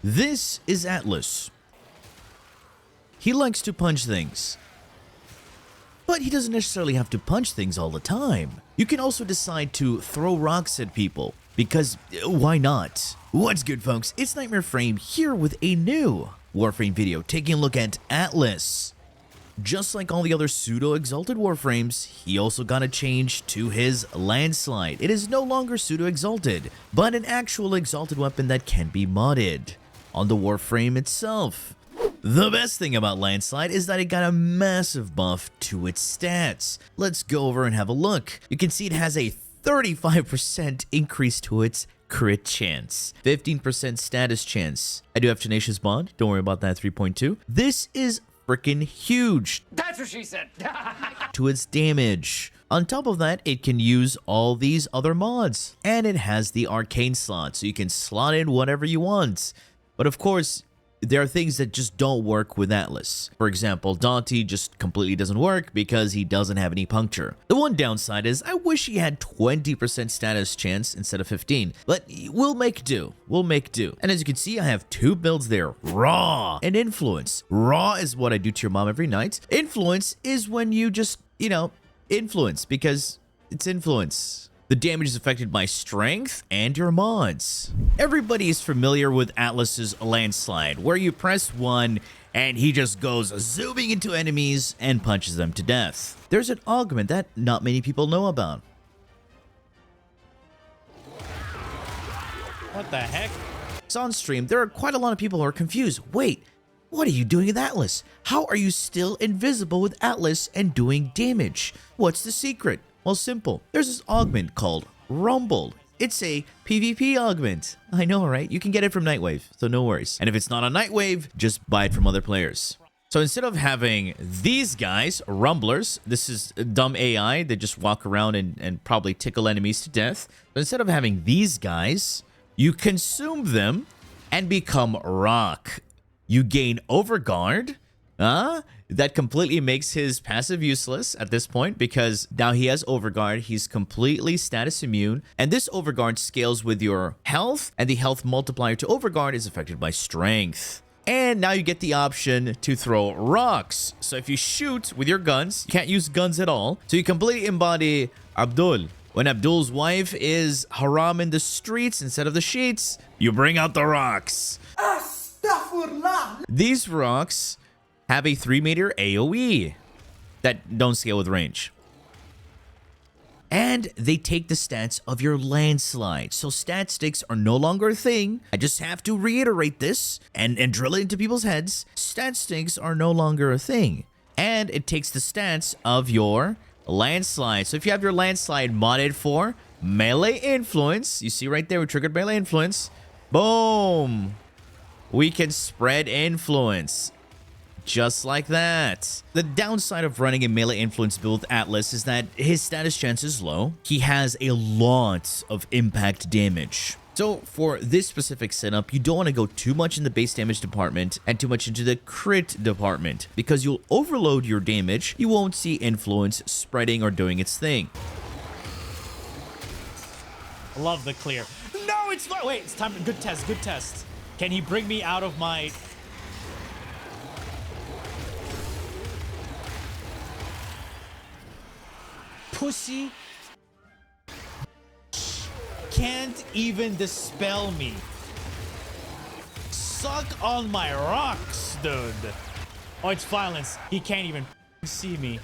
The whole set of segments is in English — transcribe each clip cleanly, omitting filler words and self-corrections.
This is Atlas. He likes to punch things. But he doesn't necessarily have to punch things all the time. You can also decide to throw rocks at people, because why not? What's good, folks? It's Nightmare Frame here with a new Warframe video taking a look at Atlas. Just like all the other pseudo-exalted Warframes, he also got a change to his Landslide. It is no longer pseudo-exalted, but an actual exalted weapon that can be modded on the Warframe itself. The best thing about Landslide is that it got a massive buff to its stats. Let's go over and have a look. You can see it has a 35% increase to its crit chance, 15% status chance. I do have Tenacious Bond, don't worry about that 3.2. This is freaking huge. That's what she said. To its damage. On top of that, it can use all these other mods. And it has the arcane slot, so you can slot in whatever you want. But of course, there are things that just don't work with Atlas. For example, Dante just completely doesn't work because he doesn't have any puncture. The one downside is I wish he had 20% status chance instead of 15, but we'll make do. We'll make do. And as you can see, I have two builds there, Raw and Influence. Raw is what I do to your mom every night. Influence is when you just, influence because it's influence. The damage is affected by strength and your mods. Everybody is familiar with Atlas's Landslide, where you press 1 and he just goes zooming into enemies and punches them to death. There's an augment that not many people know about. What the heck? It's on stream, there are quite a lot of people who are confused. Wait, what are you doing with Atlas? How are you still invisible with Atlas and doing damage? What's the secret? Well, simple. There's this augment called Rumble. It's a PvP augment. I know, right? You can get it from Nightwave, so no worries. And if it's not on Nightwave, just buy it from other players. So instead of having these guys, Rumblers, this is dumb AI. They just walk around and probably tickle enemies to death. But instead of having these guys, you consume them and become rock. You gain Overguard. That completely makes his passive useless at this point because now he has Overguard. He's completely status immune. And this Overguard scales with your health, and the health multiplier to Overguard is affected by strength. And now you get the option to throw rocks. So if you shoot with your guns, you can't use guns at all. So you completely embody Abdul. When Abdul's wife is haram in the streets instead of the sheets, you bring out the rocks. Astaghfirullah. These rocks have a 3-meter AoE that don't scale with range. And they take the stats of your Landslide. So stat sticks are no longer a thing. I just have to reiterate this and drill it into people's heads. Stat sticks are no longer a thing. And it takes the stats of your Landslide. So if you have your Landslide modded for melee influence, you see right there we triggered melee influence. Boom! We can spread influence. Just like that. The downside of running a melee influence build with Atlas is that his status chance is low. He has a lot of impact damage. So for this specific setup, you don't want to go too much in the base damage department and too much into the crit department because you'll overload your damage. You won't see influence spreading or doing its thing. Love the clear. No, it's not. Wait, it's time for good test. Good test. Can he bring me out of my... pussy can't even dispel me. Suck on my rocks, dude. Oh, it's violence. He can't even see me.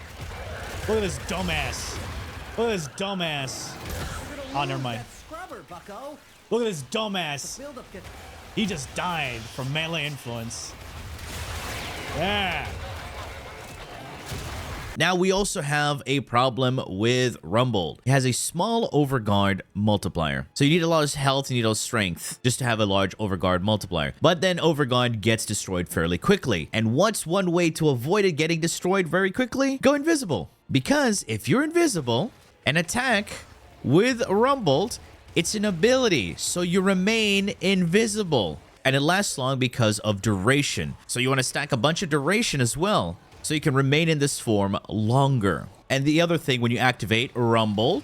Look at this dumbass. Look at this dumbass. Oh, never mind. Look at this dumbass. He just died from melee influence. Yeah. Now, we also have a problem with Rumble. It has a small Overguard multiplier. So you need a lot of health, you need a lot of strength just to have a large Overguard multiplier. But then Overguard gets destroyed fairly quickly. And what's one way to avoid it getting destroyed very quickly? Go invisible. Because if you're invisible and attack with Rumbled, it's an ability. So you remain invisible. And it lasts long because of duration. So you want to stack a bunch of duration as well, so you can remain in this form longer. And the other thing, when you activate Rumble,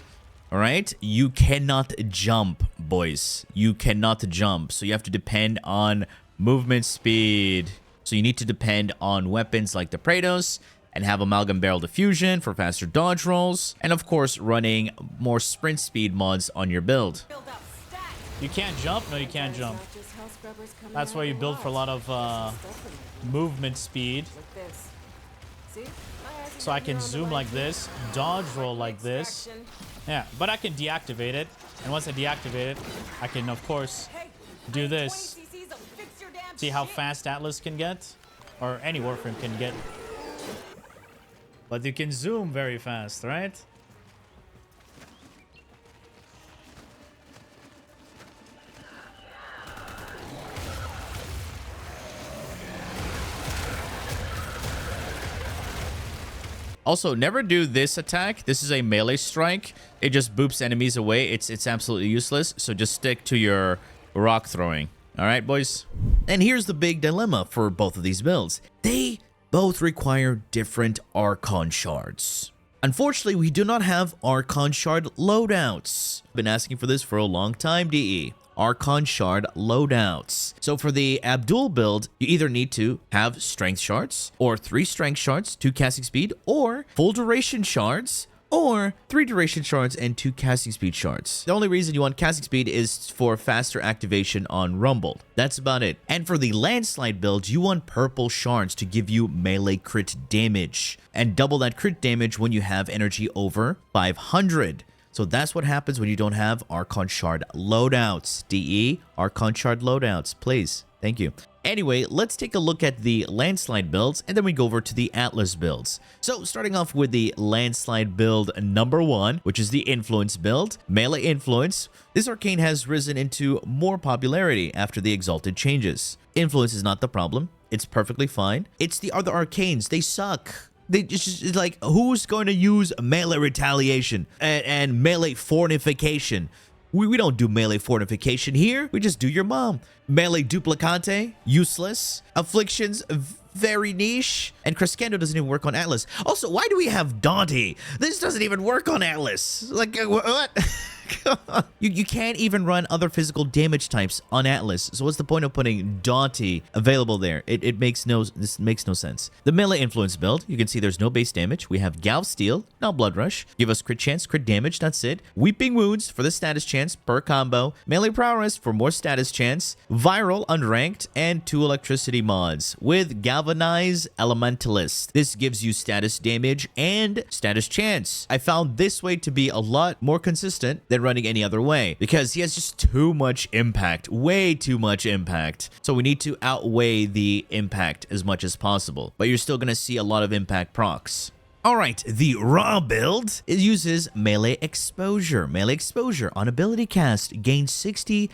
all right, you cannot jump, boys. You cannot jump. So you have to depend on movement speed. So you need to depend on weapons like the Praetos and have Amalgam Barrel Diffusion for faster dodge rolls. And of course, running more sprint speed mods on your build. You can't jump? No, you can't jump. That's why you build for a lot of movement speed. So I can zoom like this, dodge roll like this. Yeah, but I can deactivate it. And once I deactivate it, I can, of course, do this. See how fast Atlas can get? Or any Warframe can get. But you can zoom very fast, right? Also, never do this attack. This is a melee strike. It just boops enemies away. It's absolutely useless. So just stick to your rock throwing. All right, boys? And here's the big dilemma for both of these builds. They both require different Archon shards. Unfortunately, we do not have Archon shard loadouts. I've been asking for this for a long time, DE. Archon shard loadouts. So for the Abdul build, you either need to have strength shards, or 3 strength shards, 2 casting speed, or full duration shards, or 3 duration shards and 2 casting speed shards. The only reason you want casting speed is for faster activation on Rumble. That's about it. And for the Landslide build, you want purple shards to give you melee crit damage, and double that crit damage when you have energy over 500. So that's what happens when you don't have Archon Shard loadouts. DE, Archon Shard loadouts, please. Thank you. Anyway, let's take a look at the Landslide builds, and then we go over to the Atlas builds. So starting off with the Landslide build number 1, which is the Influence build. Melee Influence. This arcane has risen into more popularity after the Exalted changes. Influence is not the problem. It's perfectly fine. It's the other arcanes. They suck. It's like, who's going to use melee retaliation and melee fortification? We don't do melee fortification here. We just do your mom. Melee duplicante, useless. Afflictions, very niche. And Crescendo doesn't even work on Atlas. Also, why do we have Dante? This doesn't even work on Atlas. Like, what? You can't even run other physical damage types on Atlas. So what's the point of putting Dante available there? This makes no sense. The melee influence build, you can see there's no base damage. We have Galv Steel, now Blood Rush. Give us crit chance, crit damage, that's it. Weeping Wounds for the status chance per combo. Melee Prowess for more status chance. Viral unranked, and 2 electricity mods with Galvanize Elementalist. This gives you status damage and status chance. I found this way to be a lot more consistent than running any other way, because he has just too much impact, way too much impact. So we need to outweigh the impact as much as possible, but you're still going to see a lot of impact procs. Alright, the raw build, it uses melee exposure. Melee exposure on ability cast gains 60%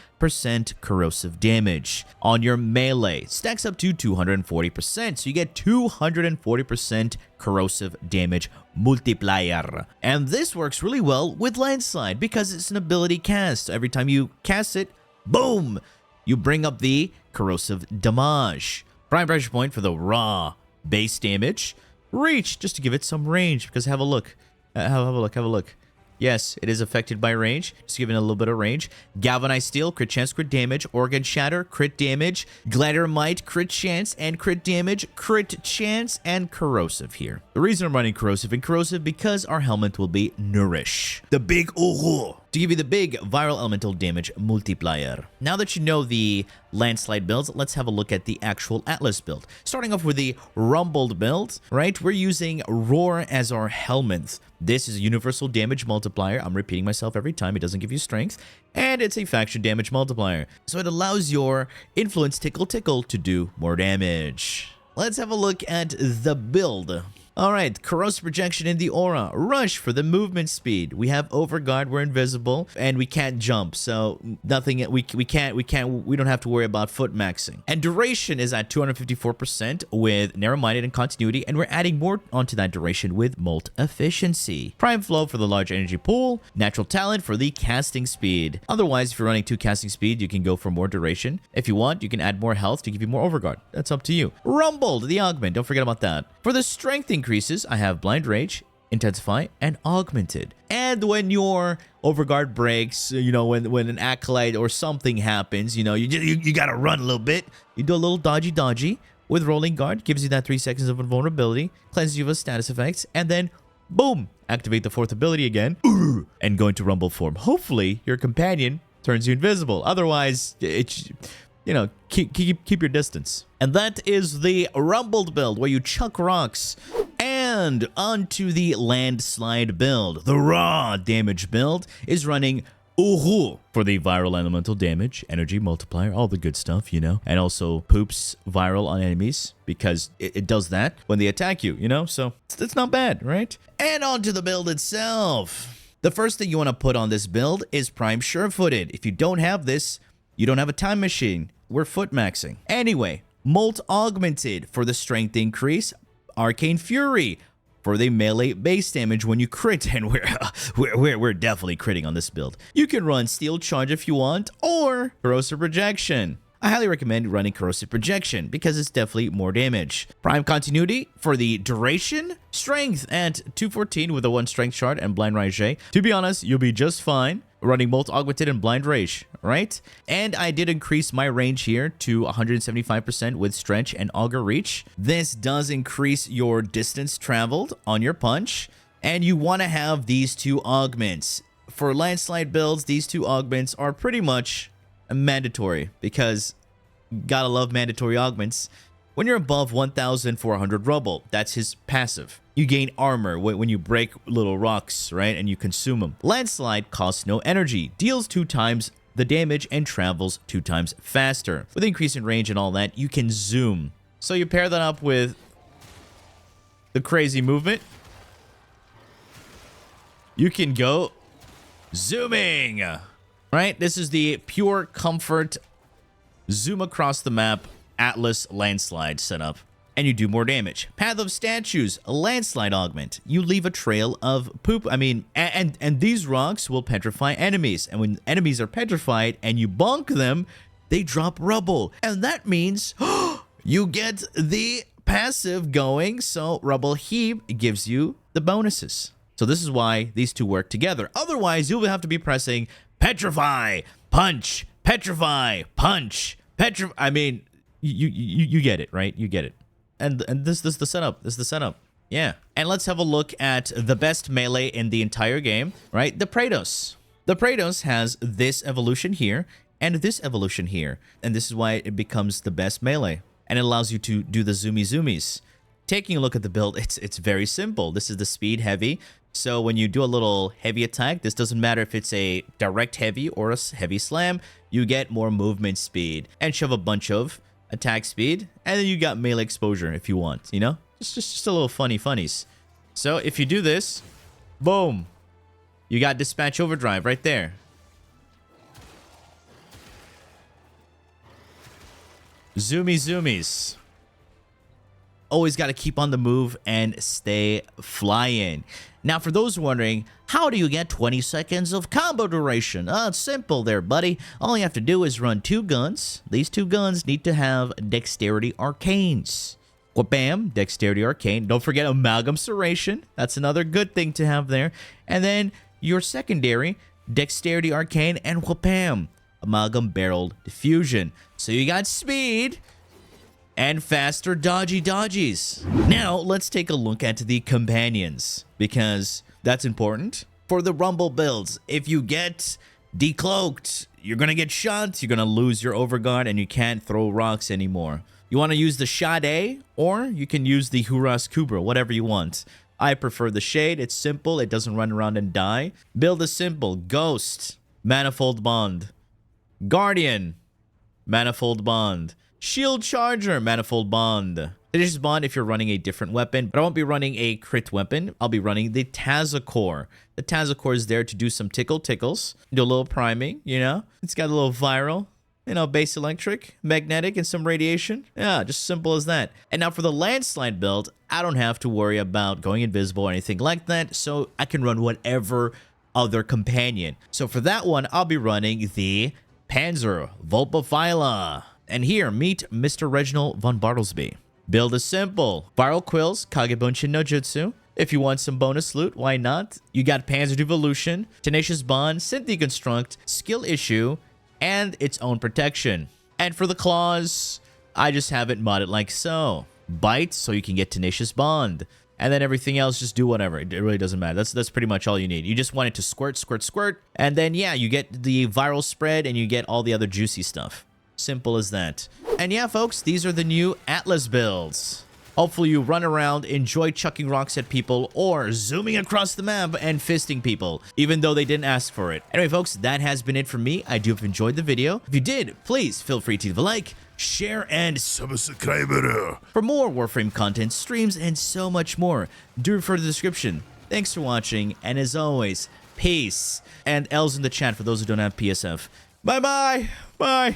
corrosive damage on your melee. Stacks up to 240%, so you get 240% corrosive damage multiplier. And this works really well with Landslide because it's an ability cast. Every time you cast it, boom, you bring up the corrosive damage. Prime pressure point for the raw base damage. Reach, just to give it some range, because have a look. Have a look. Yes, it is affected by range. Just giving it a little bit of range. Galvanize Steel, crit chance, crit damage. Organ Shatter, crit damage. Glider Might, crit chance and crit damage. Crit chance and corrosive here. The reason I'm running corrosive and corrosive because our helmet will be Nourish. The big Uru. To give you the big viral elemental damage multiplier. Now that you know the Landslide builds, let's have a look at the actual Atlas build. Starting off with the Rumbled build, right? We're using Roar as our helmet. This is a universal damage multiplier. I'm repeating myself every time. It doesn't give you strength. And it's a faction damage multiplier. So it allows your influence tickle to do more damage. Let's have a look at the build. Alright, corrosive projection in the aura. Rush for the movement speed. We have overguard, we're invisible, and we can't jump, so nothing, we don't have to worry about foot maxing. And duration is at 254% with narrow-minded and continuity, and we're adding more onto that duration with molt efficiency. Prime flow for the large energy pool, natural talent for the casting speed. Otherwise, if you're running 2 casting speed, you can go for more duration. If you want, you can add more health to give you more overguard. That's up to you. Rumbled, the augment, don't forget about that. For the strength increases, I have Blind Rage, Intensify, and Augmented. And when your overguard breaks, you know, when an acolyte or something happens, you know, you gotta run a little bit. You do a little dodgy with Rolling Guard, gives you that 3 seconds of invulnerability, cleanses you of status effects, and then boom, activate the 4th ability again, and go into Rumble form. Hopefully, your companion turns you invisible. Otherwise, you know, keep your distance. And that is the Rumbled build, where you chuck rocks. And onto the Landslide build. The raw damage build is running Uhu for the viral elemental damage, energy multiplier, all the good stuff, you know. And also poops viral on enemies, because it does that when they attack you, you know. So it's not bad, right? And onto the build itself. The first thing you want to put on this build is Prime Sure-Footed. If you don't have this, you don't have a time machine. We're foot maxing. Anyway, Molt Augmented for the strength increase. Arcane Fury for the melee base damage when you crit, and we're definitely critting on this build. You can run Steel Charge if you want, or Corrosive Projection. I highly recommend running Corrosive Projection because it's definitely more damage. Prime Continuity for the duration. Strength at 214 with a 1 strength shard and Blind Rage. To be honest, you'll be just fine running Molt Augmented and Blind Rage, right? And I did increase my range here to 175% with Stretch and Augur Reach. This does increase your distance traveled on your punch, and you want to have these 2 augments. For Landslide builds, these 2 augments are pretty much mandatory, because gotta love mandatory augments. When you're above 1,400 rubble, that's his passive. You gain armor when you break little rocks, right? And you consume them. Landslide costs no energy, deals 2 times the damage, and travels 2 times faster. With increase in range and all that, you can zoom. So you pair that up with the crazy movement. You can go zooming, right? This is the pure comfort zoom across the map Atlas Landslide setup, and you do more damage. Path of Statues, a Landslide augment. You leave a trail of poop. I mean, and these rocks will petrify enemies, and when enemies are petrified and you bonk them, they drop rubble, and that means you get the passive going. So Rubble Heap gives you the bonuses. So this is why these 2 work together. Otherwise, you'll have to be pressing Petrify, Punch, Petrify, Punch, Petrify. I mean, you get it, right? You get it. And this is the setup. This is the setup. Yeah. And let's have a look at the best melee in the entire game, right? The Praetos. The Praetos has this evolution here and this evolution here. And this is why it becomes the best melee. And it allows you to do the zoomies. Taking a look at the build, it's very simple. This is the speed heavy. So when you do a little heavy attack, this doesn't matter if it's a direct heavy or a heavy slam, you get more movement speed and shove a bunch of attack speed, and then you got melee exposure if you want, you know? Just a little funnies. So if you do this, boom, you got Dispatch Overdrive right there. Zoomies. Always got to keep on the move and stay flying. Now, for those wondering, how do you get 20 seconds of combo duration? It's simple there, buddy. All you have to do is run 2 guns. These 2 guns need to have Dexterity Arcanes. Wha-bam, Dexterity Arcane. Don't forget Amalgam Serration. That's another good thing to have there. And then your secondary, Dexterity Arcane, and wha-bam, Amalgam Barreled Diffusion. So you got speed and faster dodgies. Now, let's take a look at the companions, because that's important. For the Rumble builds, if you get decloaked, you're gonna get shot, you're gonna lose your overguard, and you can't throw rocks anymore. You want to use the Shade, or you can use the Huras Kubra, whatever you want. I prefer the Shade. It's simple, it doesn't run around and die. Build a simple Ghost, Manifold Bond, Guardian, Manifold Bond, Shield Charger, Manifold Bond. Tenacious Bond if you're running a different weapon, but I won't be running a crit weapon. I'll be running the Tazakor. The Tazakor is there to do some tickles, do a little priming, you know? It's got a little viral, you know, base electric, magnetic, and some radiation. Yeah, just simple as that. And now for the Landslide build, I don't have to worry about going invisible or anything like that, so I can run whatever other companion. So for that one, I'll be running the Panzer Vulpaphyla. And here, meet Mr. Reginald von Bartlesby. Build is simple. Viral Quills, Kagebunshin no Jutsu, If you want some bonus loot, why not? You got Panzer Devolution, Tenacious Bond, Synth Deconstruct, Skill Issue, and its own protection. And for the claws, I just have it modded like so. Bite, so you can get Tenacious Bond. And then everything else, just do whatever. It really doesn't matter. That's pretty much all you need. You just want it to squirt, squirt, squirt. And then, yeah, you get the viral spread and you get all the other juicy stuff. Simple as that. And yeah, folks, these are the new Atlas builds. Hopefully you run around, enjoy chucking rocks at people, or zooming across the map and fisting people, even though they didn't ask for it. Anyway, folks, that has been it for me. I do hope you enjoyed the video. If you did, please feel free to leave a like, share, and subscribe for more Warframe content, streams, and so much more. Do refer to the description. Thanks for watching, and as always, peace. And L's in the chat for those who don't have PSF. Bye-bye. Bye.